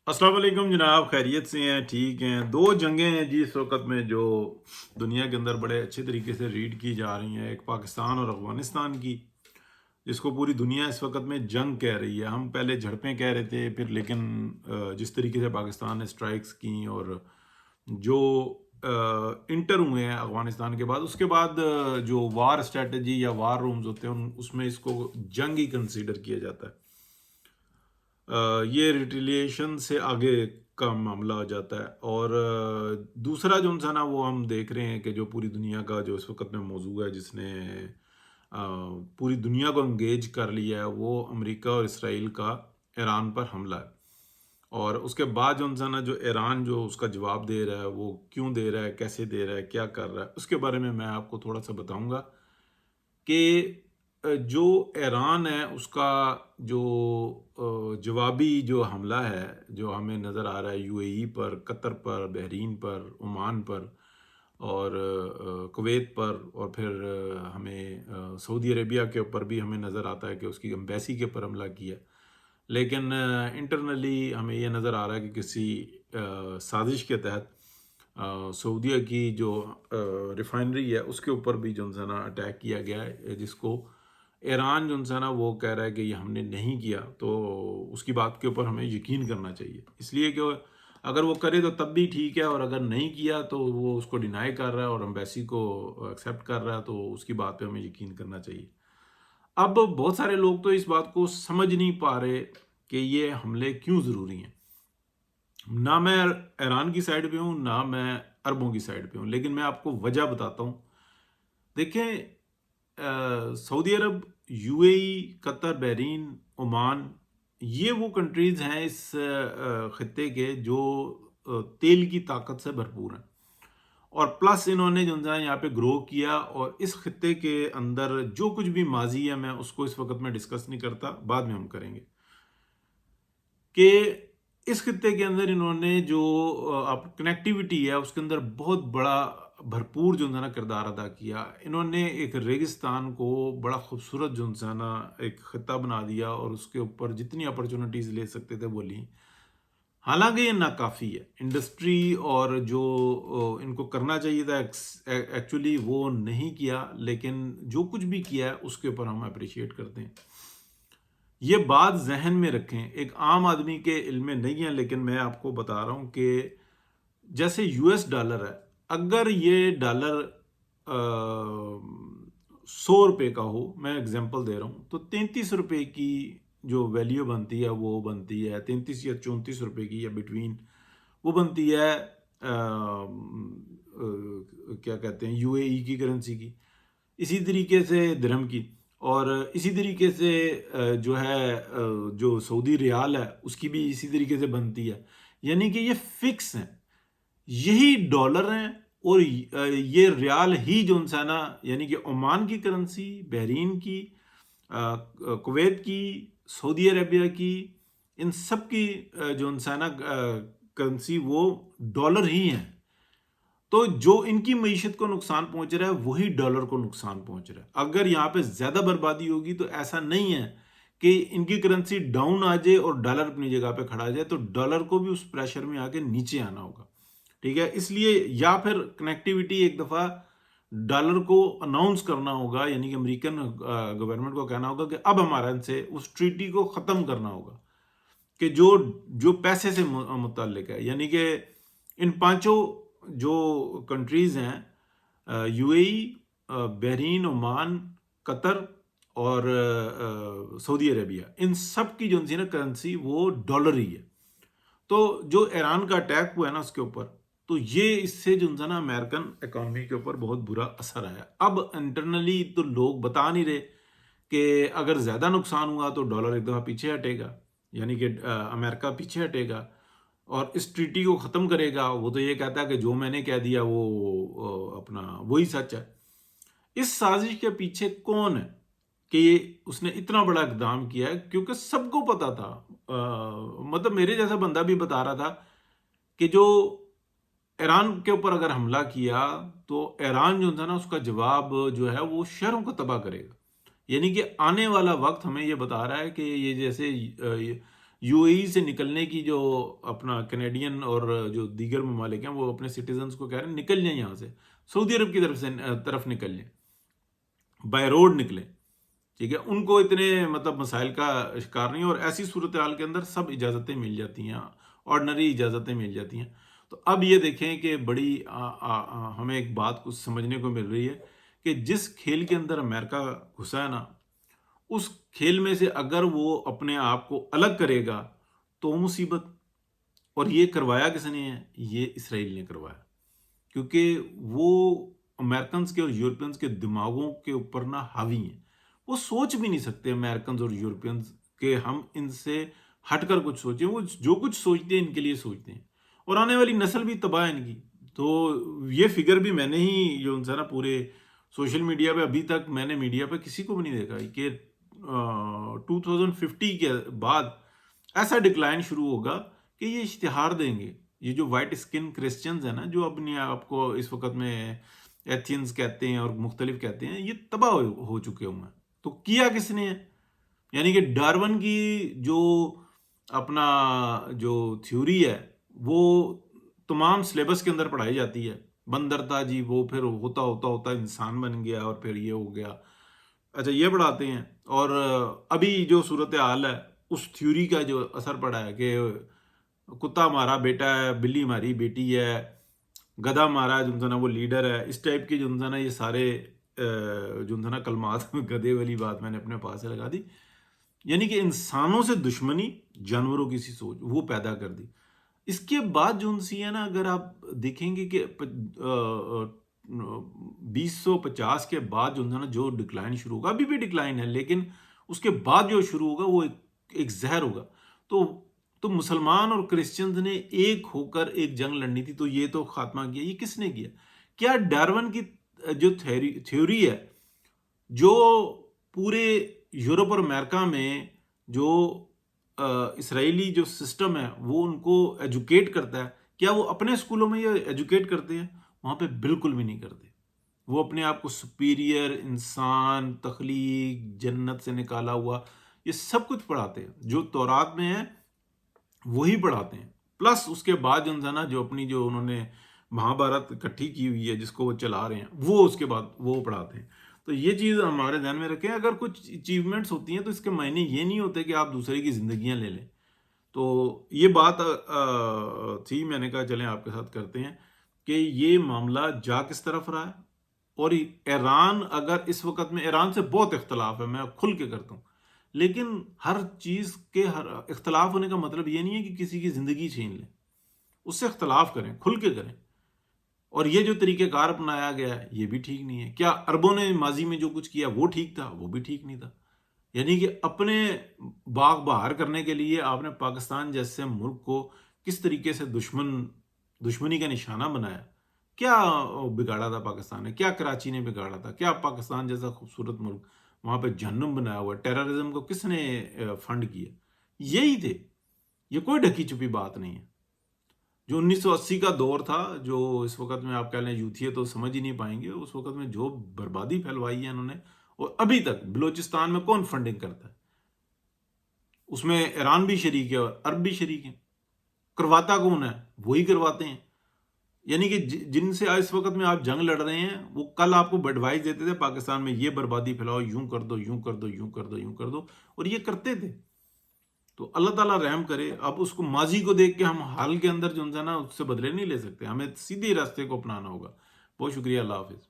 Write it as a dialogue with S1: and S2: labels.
S1: السلام علیکم جناب، خیریت سے ہیں؟ ٹھیک ہیں؟ دو جنگیں ہیں جی اس وقت میں جو دنیا کے اندر بڑے اچھے طریقے سے ریڈ کی جا رہی ہیں، ایک پاکستان اور افغانستان کی، جس کو پوری دنیا اس وقت میں جنگ کہہ رہی ہے۔ ہم پہلے جھڑپیں کہہ رہے تھے، پھر لیکن جس طریقے سے پاکستان نے سٹرائکس کی اور جو انٹر ہوئے ہیں افغانستان کے بعد، اس کے بعد جو وار اسٹریٹجی یا وار رومز ہوتے ہیں اس میں اس کو جنگ ہی کنسیڈر کیا جاتا ہے۔ یہ ریٹیلیشن سے آگے کا معاملہ ہو جاتا ہے۔ اور دوسرا جو ہے نا، وہ ہم دیکھ رہے ہیں کہ جو پوری دنیا کا جو اس وقت میں موضوع ہے، جس نے پوری دنیا کو انگیج کر لیا ہے، وہ امریکہ اور اسرائیل کا ایران پر حملہ ہے۔ اور اس کے بعد جو ہے نا، جو ایران جو اس کا جواب دے رہا ہے، وہ کیوں دے رہا ہے، کیسے دے رہا ہے، کیا کر رہا ہے، اس کے بارے میں آپ کو تھوڑا سا بتاؤں گا کہ جو ایران ہے اس کا جو جوابی جو حملہ ہے، جو ہمیں نظر آ رہا ہے یو اے ای پر، قطر پر، بحرین پر، عمان پر اور کویت پر، اور پھر ہمیں سعودی عربیہ کے اوپر بھی ہمیں نظر آتا ہے کہ اس کی امبیسی کے اوپر حملہ کیا۔ لیکن انٹرنلی ہمیں یہ نظر آ رہا ہے کہ کسی سازش کے تحت سعودیہ کی جو ریفائنری ہے اس کے اوپر بھی جو ہے نا اٹیک کیا گیا ہے، جس کو ایران جو ہے نا وہ کہہ رہا ہے کہ یہ ہم نے نہیں کیا، تو اس کی بات کے اوپر ہمیں یقین کرنا چاہیے، اس لیے کہ اگر وہ کرے تو تب بھی ٹھیک ہے، اور اگر نہیں کیا تو وہ اس کو ڈینائی کر رہا ہے اور امبیسی کو ایکسیپٹ کر رہا ہے، تو اس کی بات پہ ہمیں یقین کرنا چاہیے۔ اب بہت سارے لوگ تو اس بات کو سمجھ نہیں پا رہے کہ یہ حملے کیوں ضروری ہیں۔ نہ میں ایران کی سائڈ پہ ہوں، نہ میں عربوں کی سائڈ پہ ہوں، لیکن میں آپ کو وجہ بتاتا ہوں۔ دیکھیں، Saudi Arab, U A E, Qatar, Bahrain, Oman, یہ وہ کنٹریز ہیں اس خطے کے جو تیل کی طاقت سے بھرپور ہیں، اور پلس انہوں نے جو ہے یہاں پہ گرو کیا، اور اس خطے کے اندر جو کچھ بھی ماضی ہے، میں اس کو اس وقت میں ڈسکس نہیں کرتا، بعد میں ہم کریں گے، کہ اس خطے کے اندر انہوں نے جو کنیکٹیوٹی ہے اس کے اندر بہت بڑا بھرپور جو ہے نا کردار ادا کیا۔ انہوں نے ایک ریگستان کو بڑا خوبصورت جو ہے نا ایک خطہ بنا دیا، اور اس کے اوپر جتنی اپرچونٹیز لے سکتے تھے وہ لیں۔ حالانکہ یہ ناکافی ہے، انڈسٹری اور جو ان کو کرنا چاہیے تھا ایکچولی وہ نہیں کیا، لیکن جو کچھ بھی کیا ہے اس کے اوپر ہم اپریشیٹ کرتے ہیں۔ یہ بات ذہن میں رکھیں، ایک عام آدمی کے علم میں نہیں ہے، لیکن میں آپ کو بتا رہا ہوں کہ جیسے یو ایس ڈالر ہے، اگر یہ ڈالر 100 روپے کا ہو، میں اگزامپل دے رہا ہوں، تو 33 روپے کی جو ویلیو بنتی ہے وہ بنتی ہے 33 یا 34 روپے کی، یا بٹوین وہ بنتی ہے کیا کہتے ہیں، یو اے ای کی کرنسی کی، اسی طریقے سے درہم کی، اور اسی طریقے سے جو ہے جو سعودی ریال ہے اس کی بھی اسی طریقے سے بنتی ہے۔ یعنی کہ یہ فکس ہیں، یہی ڈالر ہیں، اور یہ ریال ہی جو ہے نا، یعنی کہ عمان کی کرنسی، بحرین کی، کویت کی، سعودی عربیہ کی، ان سب کی جو ہے نا کرنسی وہ ڈالر ہی ہیں۔ تو جو ان کی معیشت کو نقصان پہنچ رہا ہے وہی ڈالر کو نقصان پہنچ رہا ہے۔ اگر یہاں پہ زیادہ بربادی ہوگی تو ایسا نہیں ہے کہ ان کی کرنسی ڈاؤن آ جائے اور ڈالر اپنی جگہ پہ کھڑا جائے، تو ڈالر کو بھی اس پریشر میں آ کے نیچے آنا ہوگا، ٹھیک ہے؟ اس لیے یا پھر کنیکٹیوٹی ایک دفعہ ڈالر کو اناؤنس کرنا ہوگا، یعنی کہ امریکن گورنمنٹ کو کہنا ہوگا کہ اب ہمارا ان سے اس ٹریٹی کو ختم کرنا ہوگا، کہ جو پیسے سے متعلق ہے، یعنی کہ ان پانچوں جو کنٹریز ہیں، U A E, Bahrain, Oman, Qatar اور سعودی عربیہ، ان سب کی جو ہے نا کرنسی وہ ڈالر ہی ہے۔ تو جو ایران کا اٹیک ہوا ہے نا اس کے اوپر، تو یہ اس سے جو ہے نا امریکن اکانومی کے اوپر بہت برا اثر آیا۔ اب انٹرنلی تو لوگ بتا نہیں رہے کہ اگر زیادہ نقصان ہوا تو ڈالر ایک دفعہ پیچھے ہٹے گا، یعنی کہ امریکہ پیچھے ہٹے گا اور اس ٹریٹی کو ختم کرے گا۔ وہ تو یہ کہتا ہے کہ جو میں نے کہہ دیا وہ اپنا وہی سچ ہے۔ اس سازش کے پیچھے کون ہے کہ اس نے اتنا بڑا اقدام کیا ہے؟ کیونکہ سب کو پتا تھا، مطلب میرے جیسا بندہ بھی بتا رہا تھا کہ جو ایران کے اوپر اگر حملہ کیا تو ایران جو تھا نا اس کا جواب جو ہے وہ شہروں کو تباہ کرے گا۔ یعنی کہ آنے والا وقت ہمیں یہ بتا رہا ہے کہ یہ جیسے UAE سے نکلنے کی جو اپنا کینیڈین اور جو دیگر ممالک ہیں وہ اپنے سٹیزنز کو کہہ رہے ہیں نکل جائیں یہاں سے، سعودی عرب کی طرف نکل جائیں، بائی روڈ نکلیں، ٹھیک ہے. ان کو اتنے مطلب مسائل کا شکار نہیں، اور ایسی صورتحال کے اندر سب اجازتیں مل جاتی ہیں، آرڈنری اجازتیں مل جاتی ہیں. تو اب یہ دیکھیں کہ بڑی ہمیں ایک بات کچھ سمجھنے کو مل رہی ہے کہ جس کھیل کے اندر امریکہ گھسا ہے نا، اس کھیل میں سے اگر وہ اپنے آپ کو الگ کرے گا تو مصیبت. اور یہ کروایا کس نے ہے؟ یہ اسرائیل نے کروایا، کیونکہ وہ امریکنز کے اور یورپینز کے دماغوں کے اوپر نہ حاوی ہیں. وہ سوچ بھی نہیں سکتے امریکنز اور یورپینز کہ ہم ان سے ہٹ کر کچھ سوچیں. وہ جو کچھ سوچتے ہیں ان کے لیے سوچتے ہیں، اور آنے والی نسل بھی تباہ ہے ان کی. تو یہ فگر بھی میں نے ہی جو ان سے نا پورے سوشل میڈیا پہ، ابھی تک میں نے میڈیا پہ کسی کو بھی نہیں دیکھا کہ 2050 کے بعد ایسا ڈکلائن شروع ہوگا کہ یہ اشتہار دیں گے. یہ جو وائٹ اسکن کرسچنز ہیں نا، جو اپنے آپ کو اس وقت میں ایتھینز کہتے ہیں اور مختلف کہتے ہیں، یہ تباہ ہو چکے ہوئے ہیں. تو کیا کس نے ہے؟ یعنی کہ ڈارون کی جو اپنا جو تھیوری ہے وہ تمام سلیبس کے اندر پڑھائی جاتی ہے. بندر تھا جی، وہ پھر ہوتا ہوتا ہوتا انسان بن گیا اور پھر یہ ہو گیا. اچھا، یہ پڑھاتے ہیں. اور ابھی جو صورتحال ہے اس تھیوری کا جو اثر پڑا ہے کہ کتا ہمارا بیٹا ہے، بلی ہماری بیٹی ہے، گدھا ہمارا جو ہے نا وہ لیڈر ہے، اس ٹائپ کی جو ہے نا یہ سارے جو ہے نا کلمات گدھے والی بات میں نے اپنے پاس سے لگا دی. یعنی کہ انسانوں سے دشمنی، جانوروں کی سی سوچ وہ پیدا کر دی. اس کے بعد جو سی ہے نا، اگر آپ دیکھیں گے کہ 2050 کے بعد جو ہے نا جو ڈکلائن شروع ہوگا، ابھی بھی ڈکلائن ہے لیکن اس کے بعد جو شروع ہوگا وہ ایک زہر ہوگا. تو مسلمان اور کرسچنز نے ایک ہو کر ایک جنگ لڑنی تھی. تو یہ تو خاتمہ کیا، یہ کس نے کیا؟ کیا ڈارون کی جو تھیوری ہے، جو پورے یورپ اور امریکہ میں جو اسرائیلی جو سسٹم ہے وہ ان کو ایجوکیٹ کرتا ہے، کیا وہ اپنے اسکولوں میں یہ ایجوکیٹ کرتے ہیں؟ وہاں پہ بالکل بھی نہیں کرتے. وہ اپنے آپ کو سپیریئر انسان، تخلیق، جنت سے نکالا ہوا، یہ سب کچھ پڑھاتے ہیں. جو تورات میں ہے وہی پڑھاتے ہیں. پلس اس کے بعد جو ہے نا جو اپنی جو انہوں نے مہابھارت اکٹھی کی ہوئی ہے جس کو وہ چلا رہے ہیں، وہ اس کے بعد وہ پڑھاتے ہیں. تو یہ چیز ہمارے ذہن میں رکھیں. اگر کچھ اچیومنٹس ہوتی ہیں تو اس کے معنی یہ نہیں ہوتے کہ آپ دوسرے کی زندگیاں لے لیں. تو یہ بات تھی، میں نے کہا چلیں آپ کے ساتھ کرتے ہیں کہ یہ معاملہ جا کس طرف رہا ہے. اور ایران، اگر اس وقت میں ایران سے بہت اختلاف ہے، میں کھل کے کرتا ہوں، لیکن ہر چیز کے ہر اختلاف ہونے کا مطلب یہ نہیں ہے کہ کسی کی زندگی چھین لیں. اس سے اختلاف کریں، کھل کے کریں. اور یہ جو طریقہ کار اپنایا گیا ہے یہ بھی ٹھیک نہیں ہے. کیا عربوں نے ماضی میں جو کچھ کیا وہ ٹھیک تھا؟ وہ بھی ٹھیک نہیں تھا. یعنی کہ اپنے باغ بہار کرنے کے لیے آپ نے پاکستان جیسے ملک کو کس طریقے سے دشمنی کا نشانہ بنایا. کیا بگاڑا تھا پاکستان نے؟ کیا کراچی نے بگاڑا تھا؟ کیا پاکستان جیسا خوبصورت ملک وہاں پہ جہنم بنایا ہوا؟ ٹیررزم کو کس نے فنڈ کیا؟ یہی تھے. یہ کوئی ڈھکی چھپی بات نہیں ہے. جو 1980 کا دور تھا، جو اس وقت میں آپ کہہ لیں یوتھی تو سمجھ ہی نہیں پائیں گے، اس وقت میں جو بربادی پھیلوائی ہے انہوں نے. اور ابھی تک بلوچستان میں کون فنڈنگ کرتا ہے؟ اس میں ایران بھی شریک ہے اور عرب بھی شریک ہیں. کرواتا کون ہے؟ وہی کرواتے ہیں. یعنی کہ جن سے اس وقت میں آپ جنگ لڑ رہے ہیں وہ کل آپ کو ایڈوائز دیتے تھے پاکستان میں یہ بربادی پھیلاؤ، یوں کر دو، یوں کر دو، یوں کر دو، یوں کر دو، اور یہ کرتے تھے. تو اللہ تعالیٰ رحم کرے. اب اس کو ماضی کو دیکھ کے ہم حال کے اندر جو ہے نا اس سے بدلے نہیں لے سکتے. ہمیں سیدھے راستے کو اپنانا ہوگا. بہت شکریہ. اللہ حافظ.